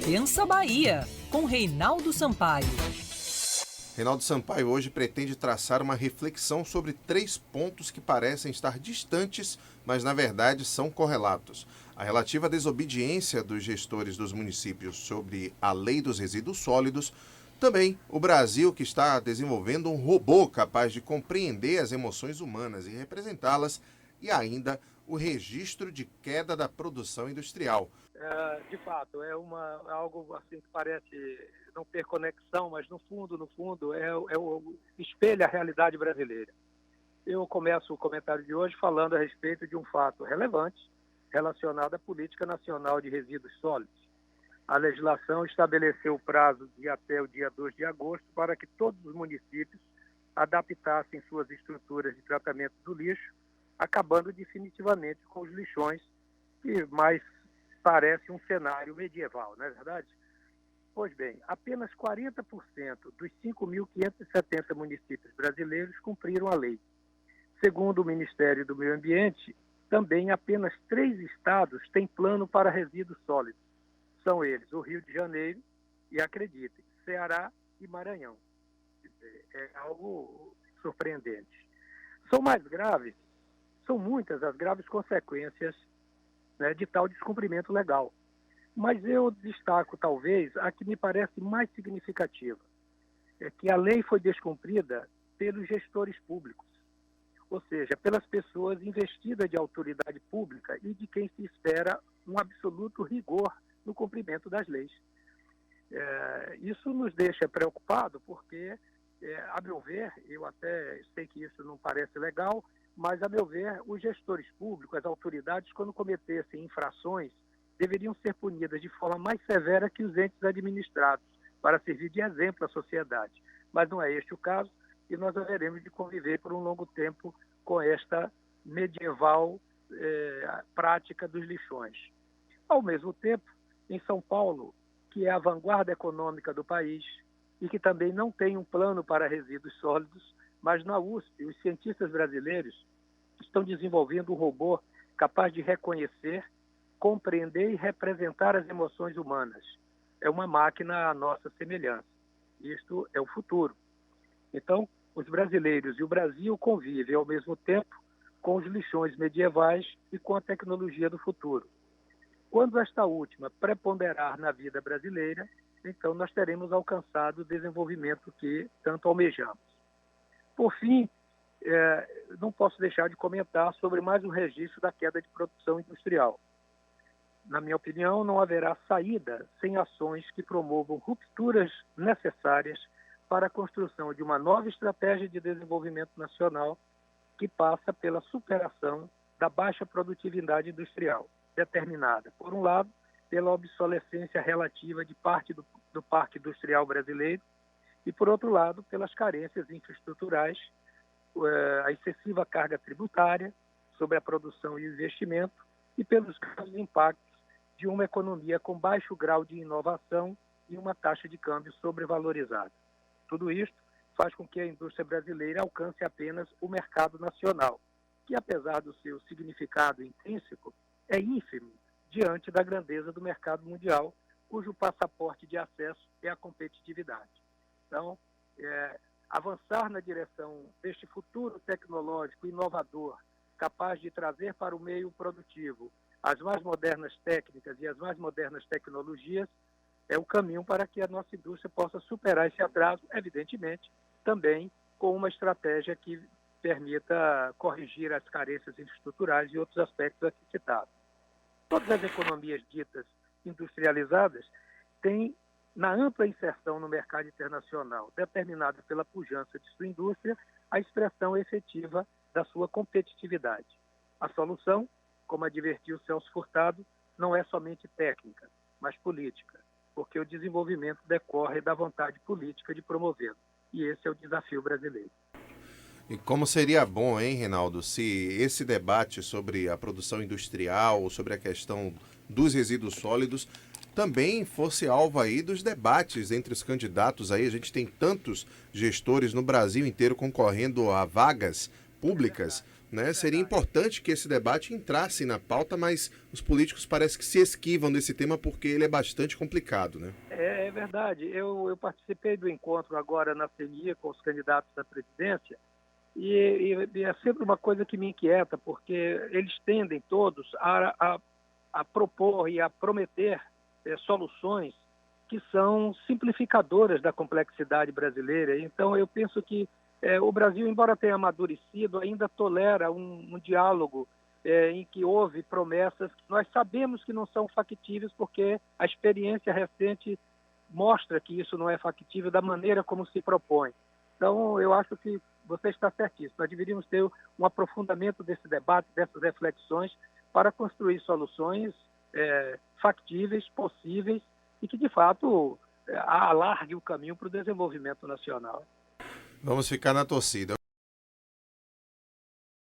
Pensa Bahia, com Reinaldo Sampaio. Reinaldo Sampaio hoje pretende traçar uma reflexão sobre 3 pontos que parecem estar distantes, mas na verdade são correlatos. A relativa desobediência dos gestores dos municípios sobre a lei dos resíduos sólidos, também o Brasil, que está desenvolvendo um robô capaz de compreender as emoções humanas e representá-las, e ainda o registro de queda da produção industrial. De fato, algo assim que parece não ter conexão, mas no fundo, espelha a realidade brasileira. Eu começo o comentário de hoje falando a respeito de um fato relevante relacionado à Política Nacional de Resíduos Sólidos. A legislação estabeleceu o prazo de até o dia 2 de agosto para que todos os municípios adaptassem suas estruturas de tratamento do lixo, acabando definitivamente com os lixões, que mais parece um cenário medieval, não é verdade? Pois bem, apenas 40% dos 5.570 municípios brasileiros cumpriram a lei. Segundo o Ministério do Meio Ambiente, também apenas 3 estados têm plano para resíduos sólidos. São eles o Rio de Janeiro e, acreditem, Ceará e Maranhão. É algo surpreendente. São muitas as graves consequências, né, de tal descumprimento legal. Mas eu destaco, talvez, a que me parece mais significativa, é que a lei foi descumprida pelos gestores públicos, ou seja, pelas pessoas investidas de autoridade pública e de quem se espera um absoluto rigor no cumprimento das leis. Isso nos deixa preocupado porque, a meu ver, eu até sei que isso não parece legal, mas, a meu ver, os gestores públicos, as autoridades, quando cometessem infrações, deveriam ser punidas de forma mais severa que os entes administrados, para servir de exemplo à sociedade. Mas não é este o caso, e nós haveremos de conviver por um longo tempo com esta medieval prática dos lixões. Ao mesmo tempo, em São Paulo, que é a vanguarda econômica do país e que também não tem um plano para resíduos sólidos, mas na USP, os cientistas brasileiros estão desenvolvendo um robô capaz de reconhecer, compreender e representar as emoções humanas. É uma máquina à nossa semelhança. Isto é o futuro. Então, os brasileiros e o Brasil convivem ao mesmo tempo com os lixões medievais e com a tecnologia do futuro. Quando esta última preponderar na vida brasileira, então nós teremos alcançado o desenvolvimento que tanto almejamos. Por fim, não posso deixar de comentar sobre mais um registro da queda de produção industrial. Na minha opinião, não haverá saída sem ações que promovam rupturas necessárias para a construção de uma nova estratégia de desenvolvimento nacional que passa pela superação da baixa produtividade industrial, determinada, por um lado, pela obsolescência relativa de parte do parque industrial brasileiro e, por outro lado, pelas carências infraestruturais, a excessiva carga tributária sobre a produção e o investimento e pelos graves impactos de uma economia com baixo grau de inovação e uma taxa de câmbio sobrevalorizada. Tudo isto faz com que a indústria brasileira alcance apenas o mercado nacional, que, apesar do seu significado intrínseco, é ínfimo diante da grandeza do mercado mundial, cujo passaporte de acesso é a competitividade. Então, avançar na direção deste futuro tecnológico inovador, capaz de trazer para o meio produtivo as mais modernas técnicas e as mais modernas tecnologias, é o caminho para que a nossa indústria possa superar esse atraso, evidentemente, também com uma estratégia que permita corrigir as carências infraestruturais e outros aspectos aqui citados. Todas as economias ditas industrializadas têm, na ampla inserção no mercado internacional, determinada pela pujança de sua indústria, a expressão efetiva da sua competitividade. A solução, como advertiu Celso Furtado, não é somente técnica, mas política, porque o desenvolvimento decorre da vontade política de promovê-lo. E esse é o desafio brasileiro. E como seria bom, hein, Reinaldo, se esse debate sobre a produção industrial, sobre a questão dos resíduos sólidos, também fosse alvo aí dos debates entre os candidatos aí. A gente tem tantos gestores no Brasil inteiro concorrendo a vagas públicas né? Seria importante que esse debate entrasse na pauta, mas os políticos parece que se esquivam desse tema porque ele é bastante complicado, né? É verdade. Eu participei do encontro agora na CENIA com os candidatos à presidência e é sempre uma coisa que me inquieta, porque eles tendem todos a propor e a prometer soluções que são simplificadoras da complexidade brasileira. Então, eu penso que o Brasil, embora tenha amadurecido, ainda tolera um diálogo em que houve promessas que nós sabemos que não são factíveis, porque a experiência recente mostra que isso não é factível da maneira como se propõe. Então, eu acho que você está certíssimo. Nós deveríamos ter um aprofundamento desse debate, dessas reflexões, para construir soluções factíveis, possíveis, e que, de fato, alargue o caminho para o desenvolvimento nacional. Vamos ficar na torcida.